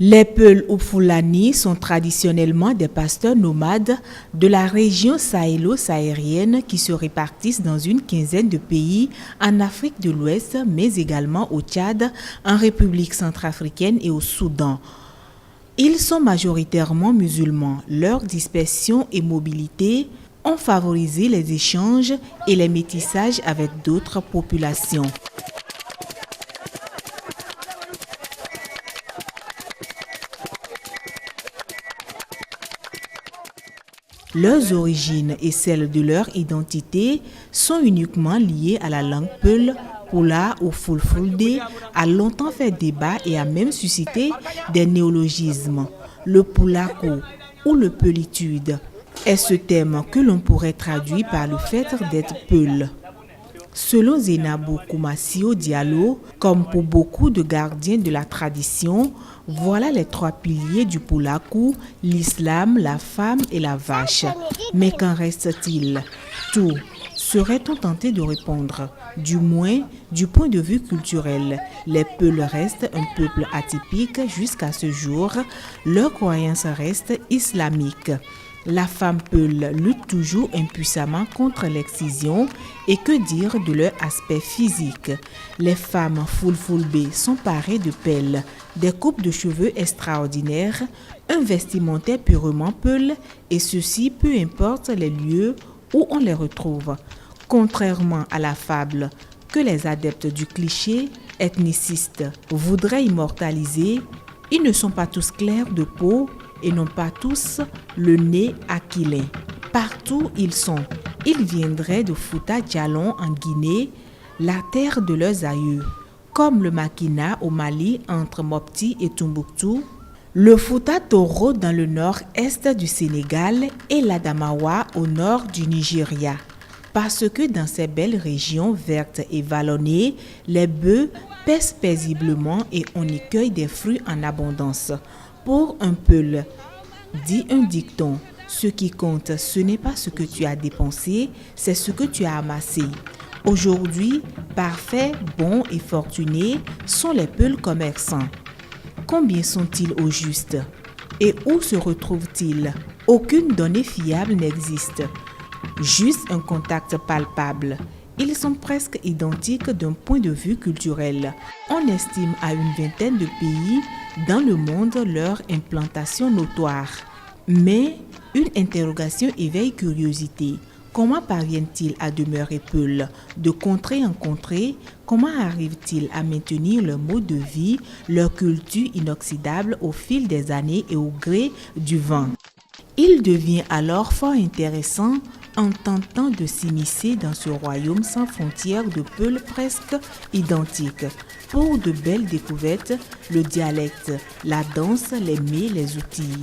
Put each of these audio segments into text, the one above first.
Les Peuls ou Fulani sont traditionnellement des pasteurs nomades de la région sahélo-saharienne qui se répartissent dans une quinzaine de pays en Afrique de l'Ouest, mais également au Tchad, en République centrafricaine et au Soudan. Ils sont majoritairement musulmans. Leur dispersion et mobilité ont favorisé les échanges et les métissages avec d'autres populations. Leurs origines et celles de leur identité sont uniquement liées à la langue Peul, Pula ou Fulfulde, a longtemps fait débat et a même suscité des néologismes. Le Pulako ou le Peulitude est ce terme que l'on pourrait traduire par le fait d'être Peul. Selon Zenabo Koumassio Diallo, comme pour beaucoup de gardiens de la tradition, voilà les trois piliers du Pulaku, l'islam, la femme et la vache. Mais qu'en reste-t-il? Tout, serait-on tenté de répondre? Du moins, du point de vue culturel, les Peuls restent un peuple atypique jusqu'à ce jour. Leur croyance reste islamique. La femme Peul lutte toujours impuissamment contre l'excision et que dire de leur aspect physique. Les femmes Fulfulbe sont parées de pelles, des coupes de cheveux extraordinaires, un vestimentaire purement Peul et ceci peu importe les lieux où on les retrouve. Contrairement à la fable que les adeptes du cliché ethniciste voudraient immortaliser, ils ne sont pas tous clairs de peau et n'ont pas tous le nez aquilin. Partout ils sont. Ils viendraient de Fouta Djallon en Guinée, la terre de leurs aïeux, comme le Makina au Mali entre Mopti et Tombouctou, le Fouta Toro dans le nord-est du Sénégal et l'Adamawa au nord du Nigeria. Parce que dans ces belles régions vertes et vallonnées, les bœufs pèsent paisiblement et on y cueille des fruits en abondance. Pour un Peul, dit un dicton, ce qui compte, ce n'est pas ce que tu as dépensé, c'est ce que tu as amassé. Aujourd'hui, parfaits, bons et fortunés sont les Peuls commerçants. Combien sont-ils au juste? Et où se retrouvent-ils? Aucune donnée fiable n'existe. Juste un contact palpable. Ils sont presque identiques d'un point de vue culturel. On estime à une vingtaine de pays dans le monde leur implantation notoire. Mais une interrogation éveille curiosité. Comment parviennent-ils à demeurer Peuls? De contrée en contrée, comment arrivent-ils à maintenir leur mode de vie, leur culture inoxydable au fil des années et au gré du vent? Il devient alors fort intéressant en tentant de s'immiscer dans ce royaume sans frontières de Peuls presque identiques. Pour de belles découvertes, le dialecte, la danse, les mets, les outils.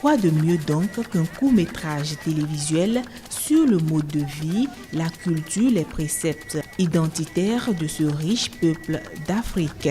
Quoi de mieux donc qu'un court-métrage télévisuel sur le mode de vie, la culture, les préceptes identitaires de ce riche peuple d'Afrique?